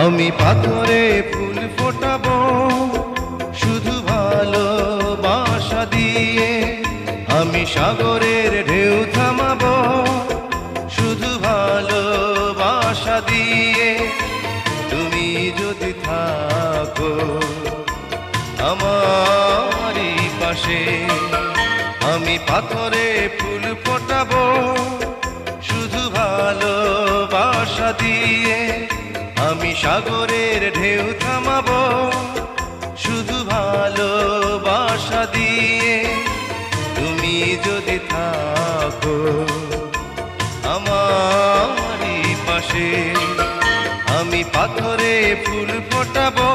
আমি পাথরে ফুল ফোটাবো শুধু ভালোবাসা দিয়ে, আমি সাগরের ঢেউ থামাবো শুধু ভালোবাসা দিয়ে। তুমি যদি থাকো আমারই পাশে, আমি পাথরে ফুল ফোটাবো শুধু ভালোবাসা দিয়ে, আমি সাগরের ঢেউ থামাবো শুধু ভালোবাসা দিয়ে। তুমি যদি থাকো আমারই পাশে, আমি পাথরে ফুল ফোটাবো